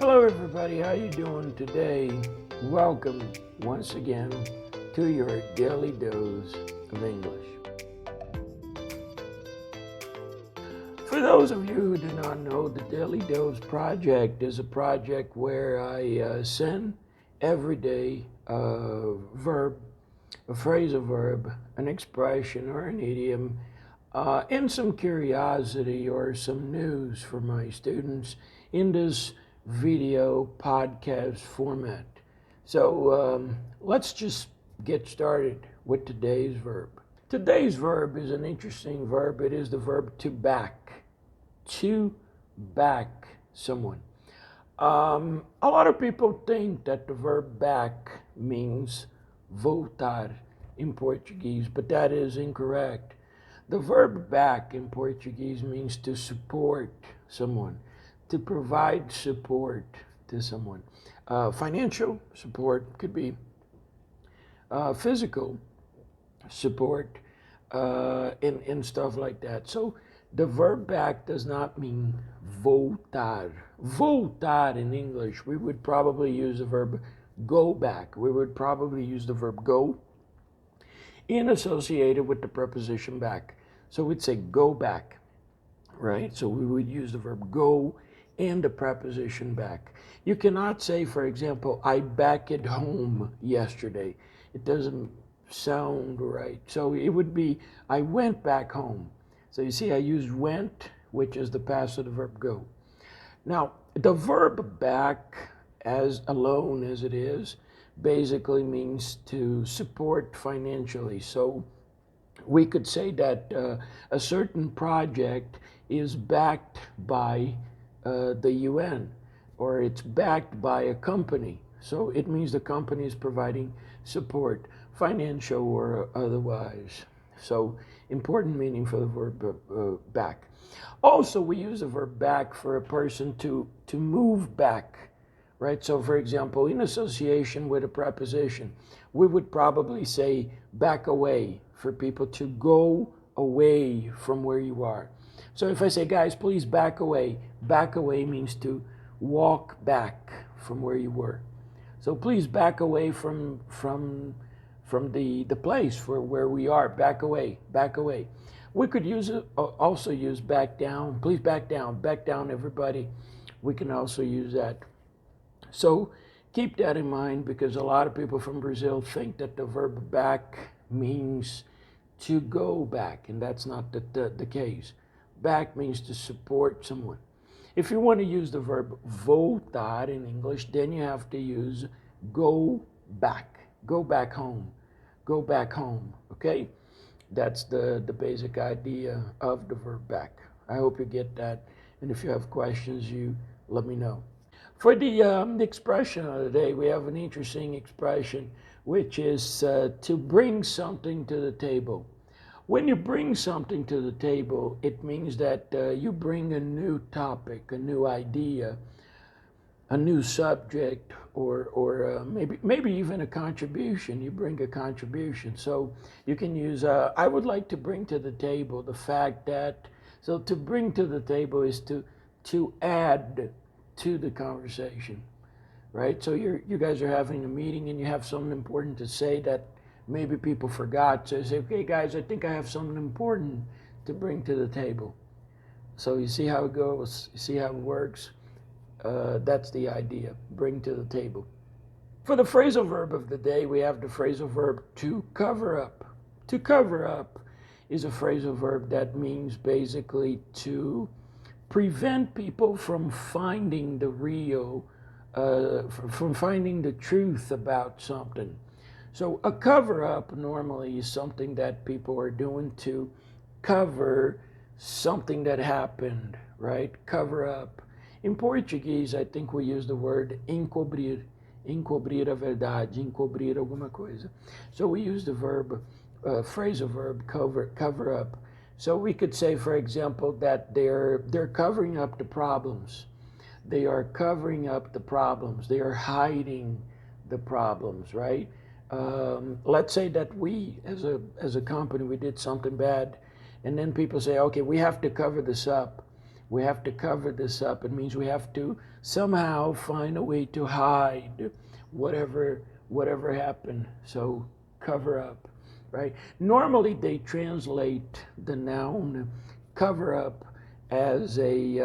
Hello everybody, how you doing today? Welcome once again to your daily dose of English. For those of you who do not know, the Daily Dose Project is a project where I send every day a verb, a phrasal verb, an expression or an idiom, and some curiosity or some news for my students in this video podcast format. So let's just get started with today's verb. Today's verb is an interesting verb. It is the verb to back. To back someone. A lot of people think that the verb back means voltar in Portuguese, but that is incorrect. The verb back in Portuguese means to support someone, to provide support to someone. Financial support could be physical support and stuff like that. So the verb back does not mean voltar. Voltar in English, we would probably use the verb go back. We would probably use the verb go and associated with the preposition back. So we'd say go back, right? So we would use the verb go and the preposition back. You cannot say, for example, I back at home yesterday. It doesn't sound right. So it would be, I went back home. So you see, I used went, which is the past of the verb go. Now, the verb back, as alone as it is, basically means to support financially. So we could say that a certain project is backed by the UN, or it's backed by a company. So it means the company is providing support, financial or otherwise. So important meaning for the verb back. Also, we use the verb back for a person to move back. Right? So for example, in association with a preposition, we would probably say back away for people to go away from where you are. So if I say, guys, please back away means to walk back from where you were. So please back away from the place for where we are. Back away. We could also use back down. Please back down everybody. We can also use that. So keep that in mind, because a lot of people from Brazil think that the verb back means to go back, and that's not the case. Back means to support someone. If you want to use the verb voltar in English, then you have to use go back home, okay? That's the basic idea of the verb back. I hope you get that, and if you have questions, you let me know. For the expression of the day, we have an interesting expression, which is to bring something to the table. When you bring something to the table, it means that you bring a new topic, a new idea, a new subject, or maybe even a contribution. You bring a contribution. So you can use, I would like to bring to the table the fact that, so to bring to the table is to add to the conversation, right? So you guys are having a meeting and you have something important to say that maybe people forgot. So you say, okay, guys, I think I have something important to bring to the table. So you see how it goes, you see how it works? That's the idea, bring to the table. For the phrasal verb of the day, we have the phrasal verb to cover up. To cover up is a phrasal verb that means basically to prevent people from finding the real, from finding the truth about something. So a cover-up normally is something that people are doing to cover something that happened, right? Cover up. In Portuguese, I think we use the word encobrir. Encobrir a verdade, encobrir alguma coisa. So we use the verb, phrasal verb, cover up. So we could say, for example, that they're covering up the problems. They are covering up the problems. They are hiding the problems, right? Let's say that we, as a company, we did something bad, and then people say, okay, we have to cover this up. We have to cover this up. It means we have to somehow find a way to hide whatever happened. So cover up, right? Normally they translate the noun cover up as a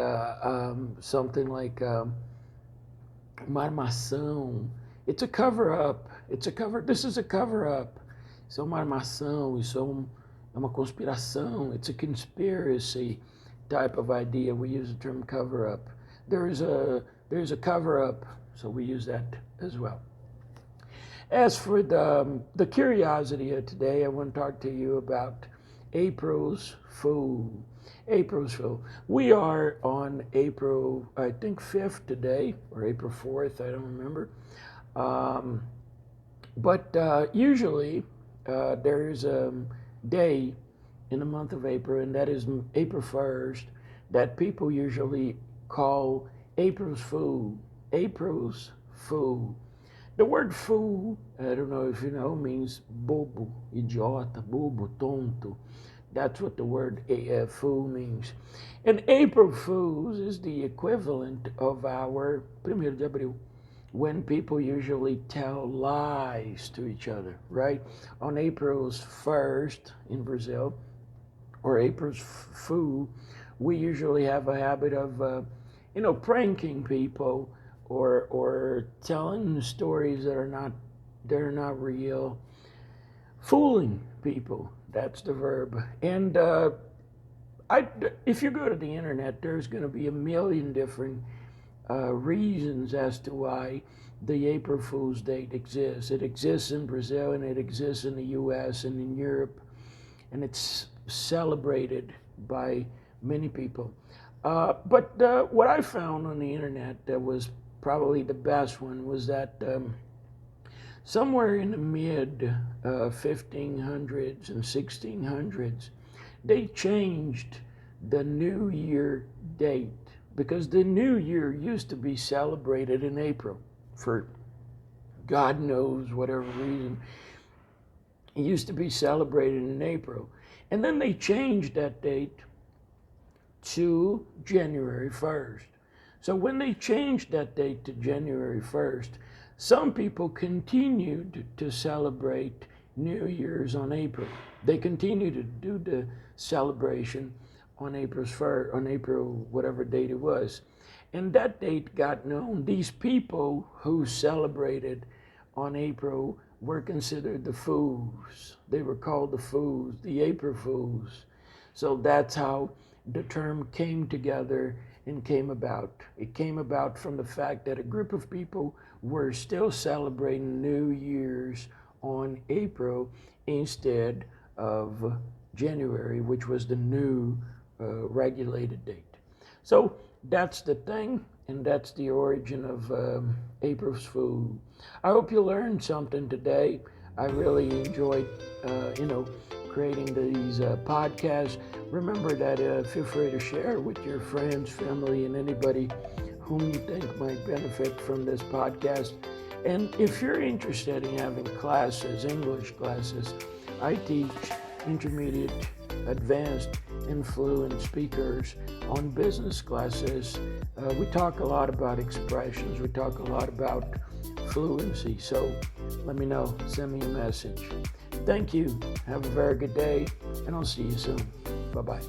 something like uma armação. It's a cover up. This is a cover up. Isso é uma armação. É uma conspiração. It's a conspiracy type of idea. We use the term cover up. There's a cover up, so we use that as well. As for the curiosity of today, I want to talk to you about April's Fool. April's Fool. We are on April, I think 5th today, or April 4th, I don't remember. But usually there's a day in the month of April, and that is April 1st, that people usually call April's Fool. April's Fool. The word fool, I don't know if you know, means bobo, idiota, bobo, tonto. That's what the word fool means. And April Fools is the equivalent of our 1 de Abril, when people usually tell lies to each other, right? On April's 1st in Brazil, or April's Fool, we usually have a habit of, pranking people or telling stories that are not real, fooling people. That's the verb. And if you go to the internet, there's going to be a million different reasons as to why the April Fool's date exists. It exists in Brazil, and it exists in the U.S. and in Europe, and it's celebrated by many people. But what I found on the internet that was probably the best one was that somewhere in the mid 1500s and 1600s, they changed the New Year date, because the New Year used to be celebrated in April for God knows whatever reason. It used to be celebrated in April. And then they changed that date to January 1st. So when they changed that date to January 1st, some people continued to celebrate New Year's on April. They continued to do the celebration on April 1st, on April, whatever date it was. And that date got known. These people who celebrated on April were considered the fools. They were called the fools, the April Fools. So that's how the term came together and came about. It came about from the fact that a group of people were still celebrating New Year's on April instead of January, which was the new regulated date. So that's the thing, and that's the origin of April's Fool. I hope you learned something today. I really enjoyed, creating these podcasts. Remember that feel free to share with your friends, family, and anybody whom you think might benefit from this podcast. And if you're interested in having classes, English classes, I teach intermediate, advanced, and fluent speakers on business classes. We talk a lot about expressions. We talk a lot about fluency. So let me know. Send me a message. Thank you. Have a very good day, and I'll see you soon. Bye-bye.